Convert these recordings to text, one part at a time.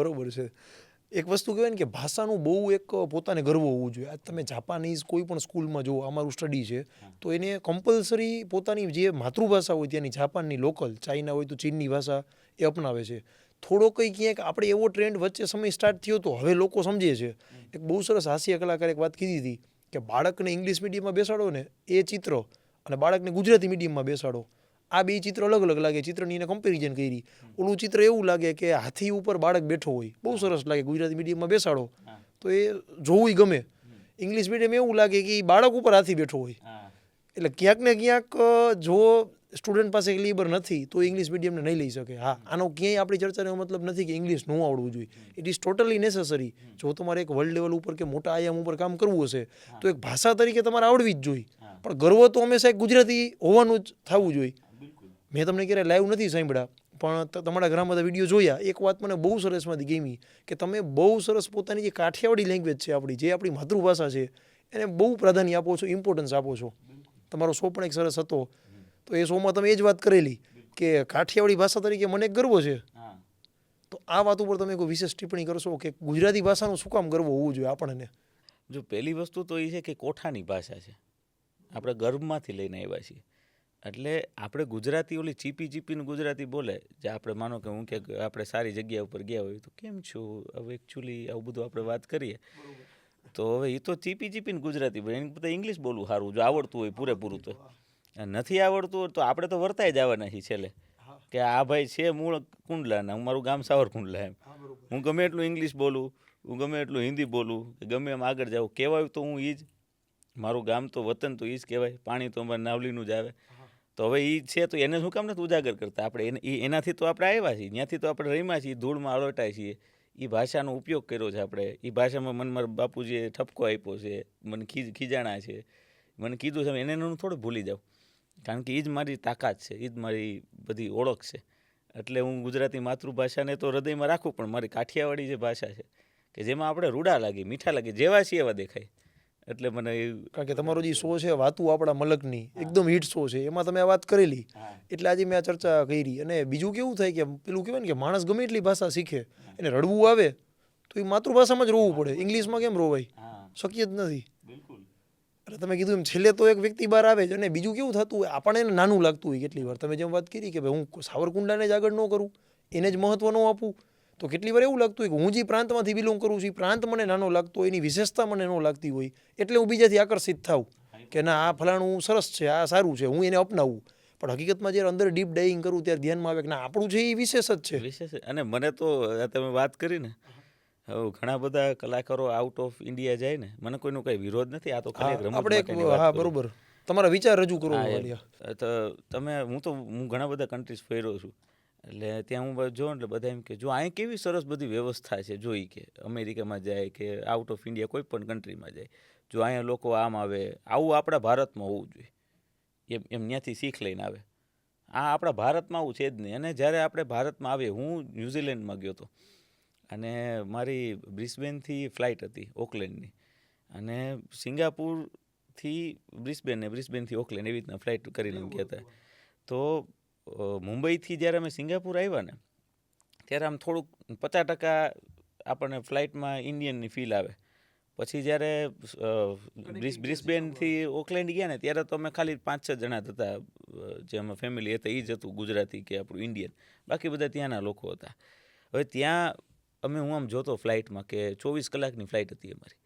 બરોબર છે. એક વસ્તુ કહેવાય ને કે ભાષાનું બહુ એક પોતાને ગર્વ હોવું જોઈએ. આજ તમે જાપાનીઝ કોઈ પણ સ્કૂલમાં જુઓ, અમારું સ્ટડી છે તો એને કમ્પલસરી પોતાની જે માતૃભાષા હોય ત્યાંની જાપાનની લોકલ, ચાઇના હોય તો ચીનની ભાષા એ અપનાવે છે. થોડો કંઈ ક્યાંક આપણે એવો ટ્રેન્ડ વચ્ચે સમય સ્ટાર્ટ થયો તો હવે લોકો સમજે છે. એક બહુ સરસ હાસ્ય કલાકારે એક વાત કીધી હતી કે બાળકને ઇંગ્લિશ મીડિયમમાં બેસાડો ને એ ચિત્ર અને બાળકને ગુજરાતી મીડિયમમાં બેસાડો, આ બે ચિત્ર અલગ અલગ લાગે. ચિત્રની એને કમ્પેરિઝન કરી. ઓલું ચિત્ર એવું લાગે કે હાથી ઉપર બાળક બેઠો હોય, બહુ સરસ લાગે. ગુજરાતી મીડિયમમાં બેસાડો તો એ જોવું ગમે. ઇંગ્લિશ મીડિયમ એવું લાગે કે એ બાળક ઉપર હાથી બેઠો હોય. એટલે ક્યાંક ને ક્યાંક જો સ્ટુડન્ટ પાસે ક્લિબર નથી તો ઇંગ્લિશ મીડિયમને નહીં લઈ શકે. હા, આનો ક્યાંય આપણી ચર્ચાનો મતલબ નથી કે ઇંગ્લિશ ન આવડવું જોઈએ. It is totally necessary. જો તમારે એક વર્લ્ડ લેવલ ઉપર કે મોટા આયામ ઉપર કામ કરવું હશે તો એક ભાષા તરીકે તમારે આવડવી જ જોઈએ. પણ ગર્વ તો હંમેશા એક ગુજરાતી હોવાનું જ થવું જોઈએ. મેં તમને ક્યારેય લાઈવ નથી સાંભળ્યા પણ તમારા ઘણા બધા વિડીયો જોયા. એક વાત મને બહુ સરસમાંથી ગમી કે તમે બહુ સરસ પોતાની જે કાઠિયાવાડી લેંગ્વેજ છે આપણી, જે આપણી માતૃભાષા છે, એને બહુ પ્રાધાન્ય આપો છો, ઇમ્પોર્ટન્સ આપો છો. તમારો શો પણ એક સરસ હતો તો એ શોમાં તમે એ જ વાત કરેલી કે કાઠિયાવાડી ભાષા તરીકે મને એક ગર્વ છે. તો આ વાત ઉપર તમે કોઈ વિશેષ ટિપ્પણી કરશો કે ગુજરાતી ભાષાનું શું કામ ગર્વ હોવું જોઈએ આપણને? જો પહેલી વસ્તુ તો એ છે કે કોઠાની ભાષા છે, આપણે ગર્ભમાંથી લઈને આવ્યા છીએ. એટલે આપણે ગુજરાતી ઓલી ચીપી ચીપીનું ગુજરાતી બોલે, જે આપણે માનો કે હું કે આપણે સારી જગ્યા ઉપર ગયા હોય તો કેમ છું, હવે એકચ્યુઅલી આવું બધું આપણે વાત કરીએ તો હવે એ તો ચીપી ચીપીને ગુજરાતી બોલે, એની બધા ઇંગ્લિશ બોલવું સારું જો આવડતું હોય પૂરેપૂરું. તો નથી આવડતું તો આપણે તો વર્તાઈ જવાના છીએ છેલ્લે કે આ ભાઈ છે મૂળ કુંડલાના, હું મારું ગામ સાવરકુંડલા, એમ હું ગમે એટલું ઇંગ્લિશ બોલું, હું ગમે એટલું હિન્દી બોલું, ગમે એમ આગળ જાઉં, કહેવાય તો હું એ જ, મારું ગામ તો વતન તો એ જ કહેવાય, પાણી તો અમારે નાવલીનું જ આવે. તો હવે એ છે તો એને શું કામ નથી ઉજાગર કરતા આપણે? એનાથી તો આપણે આવ્યા છીએ, ત્યાંથી તો આપણે રમ્યા છીએ, ધૂળમાં અલોટાય છીએ, એ ભાષાનો ઉપયોગ કર્યો છે આપણે. એ ભાષામાં મને મારા બાપુજીએ ઠપકો આપ્યો છે, મને ખીજાણા છે, મને કીધું છે, એને હું થોડું ભૂલી જાઉં, કારણ કે એ જ મારી તાકાત છે, એ જ મારી બધી ઓળખ છે. એટલે હું ગુજરાતી માતૃભાષાને તો હૃદયમાં રાખું, પણ મારી કાઠિયાવાડી જે ભાષા છે કે જેમાં આપણે રૂડા લાગી, મીઠા લાગી, જેવા છીએ એવા દેખાય. એટલે મને કારણ કે તમારો જે શો છે વાતું આપણા મલકની, એકદમ હિટ શો છે, એમાં તમે આ વાત કરેલી એટલે આજે મેં આ ચર્ચા કરી. અને બીજું કેવું થાય કે પેલું કહેવાય ને કે માણસ ગમે એટલી ભાષા શીખે, એને રડવું આવે તો એ માતૃભાષામાં જ રોવું પડે. ઇંગ્લિશમાં કેમ રોવાય? શક્ય જ નથી. એટલે તમે કીધું એમ છેલ્લે તો એક વ્યક્તિ બહાર આવે છે. અને બીજું કેવું થતું હોય, આપણને એને નાનું લાગતું હોય કેટલી વાર. તમે જેમ વાત કરી કે ભાઈ હું સાવરકુંડલાને જ આગળ ન કરું, એને જ મહત્વ ન આપું, તો કેટલી વાર એવું લાગતું હોય કે હું જે પ્રાંતમાંથી બિલોંગ કરું છું એ પ્રાંત મને નાનો લાગતો હોય, એની વિશેષતા મને ન લાગતી હોય, એટલે હું બીજાથી આકર્ષિત થાઉં કે ના આ ફલાણું સરસ છે, આ સારું છે, હું એને અપનાવું. પણ હકીકતમાં જ્યારે અંદર ડીપ ડાઇવિંગ કરું ત્યારે ધ્યાનમાં આવે કે ના આપણું છે એ વિશેષ જ છે. વિશેષ. અને મને તો તમે વાત કરી ને, હવે ઘણા બધા કલાકારો આઉટ ઓફ ઇન્ડિયા જાય ને, મને કોઈનો કંઈ વિરોધ નથી, આ તો ખાલી એક રમત માટેની વાત. હા બરોબર, તમારા વિચાર રજૂ કરો. તો તમે હું ઘણા બધા કન્ટ્રીઝ ફર્યો છું, એટલે ત્યાં હું જોઉં એટલે બધા એમ કે જો અહીં કેવી સરસ બધી વ્યવસ્થા છે, જોઈ કે અમેરિકામાં જાય કે આઉટ ઓફ ઇન્ડિયા કોઈ પણ કન્ટ્રીમાં જાય, જો અહીંયા લોકો આમ આવે, આવું આપણા ભારતમાં હોવું જોઈએ, એમ ત્યાંથી શીખ લઈને આવે. આ આપણા ભારતમાં આવું છે જ નહીં. અને જ્યારે આપણે ભારતમાં આવીએ, હું ન્યૂઝીલેન્ડમાં ગયો હતો અને મારી બ્રિસ્બેનથી ફ્લાઇટ હતી ઓકલેન્ડની, અને સિંગાપુરથી બ્રિસ્બેન ને બ્રિસ્બેનથી ઓકલેન્ડ એવી રીતના ફ્લાઇટ કરીને ગયા હતા. તો મુંબઈથી જ્યારે અમે સિંગાપુર આવ્યા ને ત્યારે આમ થોડુંક 50% આપણને ફ્લાઇટમાં ઇન્ડિયનની ફીલ આવે. પછી જ્યારે બ્રિસ્બેનથી ઓકલેન્ડ ગયા ને ત્યારે તો અમે ખાલી 5-6 જણા જ હતા, જે અમે ફેમિલી હતા એ જ હતું ગુજરાતી કે આપણું ઇન્ડિયન, બાકી બધા ત્યાંના લોકો હતા. હવે ત્યાં હું આમ જોતો ફ્લાઇટમાં કે 24 કલાકની ફ્લાઇટ હતી અમારી.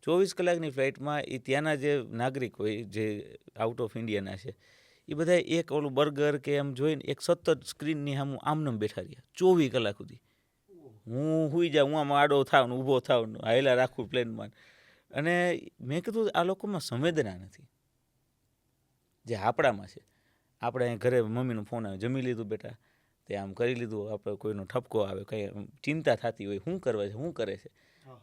24 કલાકની ફ્લાઇટમાં એ ત્યાંના જે નાગરિક હોય, જે આઉટ ઓફ ઇન્ડિયાના છે, એ બધા એક ઓલું બર્ગર કે એમ જોઈને એક સતત સ્ક્રીનની સામે આમનામ બેઠા રહ્યા 24 કલાક સુધી. હું સુઈ જાઉં, હું આમ આડો થાવ ને ઊભો થાવ ને હાયલા રાખું પ્લેનમાં. અને મેં કીધું આ લોકોમાં સંવેદના નથી જે આપણામાં છે. આપણે ઘરે મમ્મીનો ફોન આવે, જમી લીધું બેટા, તે આમ કરી લીધું, આપણે કોઈનો ઠપકો આવે, કંઈ ચિંતા થતી હોય, શું કરવા છે, શું કરે છે,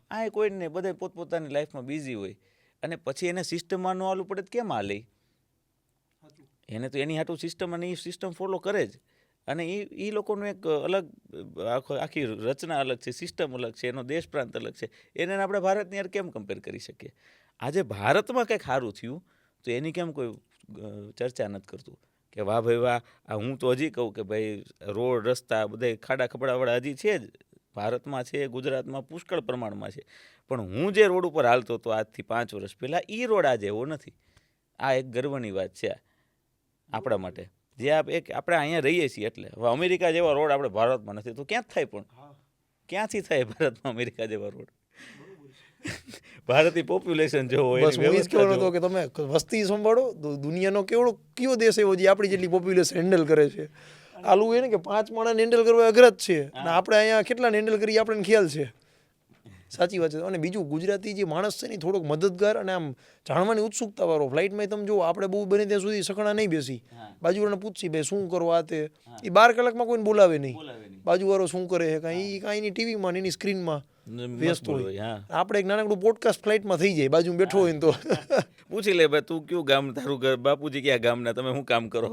આ કોઈને બધા પોતપોતાની લાઈફમાં બિઝી હોય. અને પછી એને સિસ્ટમમાં ન આવવું પડે કેમ આ લઈ? એને તો એની હાટું સિસ્ટમ, અને એ સિસ્ટમ ફોલો કરે જ. અને એ લોકોનું એક અલગ આખી રચના અલગ છે, સિસ્ટમ અલગ છે, એનો દેશ પ્રાંત અલગ છે. એને આપણે ભારતની યાર કેમ કમ્પેર કરી શકીએ? આજે ભારતમાં કંઈક સારું થયું તો એની કેમ કોઈ ચર્ચા નથી કરતું કે વાહ ભાઈ વાહ? હું તો હજી કહું કે ભાઈ રોડ રસ્તા બધા ખાડા ખબડાવાળા હજી છે જ ભારતમાં છે, ગુજરાતમાં પુષ્કળ પ્રમાણમાં છે, પણ હું જે રોડ ઉપર હાલતો હતો આજથી 5 વર્ષ પહેલાં, એ રોડ આજે એવો નથી. આ એક ગર્વની વાત છે આપણા માટે, જે આપણે અહીંયા રહીએ છીએ. એટલે હવે અમેરિકા જેવા રોડ આપણે ભારતમાં નથી તો ક્યાં થાય? પણ ક્યાંથી થાય ભારતમાં અમેરિકા જેવા રોડ? ભારતની પોપ્યુલેશન જોવો, બસ હું એ જ કહેવાનો હતો કે તમે વસ્તી સંભાળો તો દુનિયાનો કયો દેશ એવો જે આપણી જેટલી પોપ્યુલેશન હેન્ડલ કરે છે. આલું એ ને કે 5 માણસને હેન્ડલ કરવા અઘરા જ છે, અને આપણે અહીંયા કેટલાને હેન્ડલ કરીએ આપણને ખ્યાલ છે. સાચી વાત છે. અને બીજું, ગુજરાતી જે માણસ છે ને થોડોક મદદગાર અને આમ જાણવાની ઉત્સુકતાવાળો. ફ્લાઇટમાં તમે જુઓ, આપણે બહુ બને ત્યાં સુધી સખણા નહીં બેસી, બાજુવાળાને પૂછશી ભાઈ શું કરો આ તે, એ 12 કલાકમાં કોઈને બોલાવે નહીં. બાજુવાળો શું કરે છે કાંઈ એની ટીવીમાં એની સ્ક્રીનમાં વ્યસ્ત હોય. આપણે એક નાનકડું પોડકાસ્ટ ફ્લાઇટમાં થઈ જાય, બાજુમાં બેઠો હોય ને તો પૂછી લે ભાઈ તું કયું ગામ, તારું ઘર, બાપુજી ક્યાં ગામના, તમે શું કામ કરો?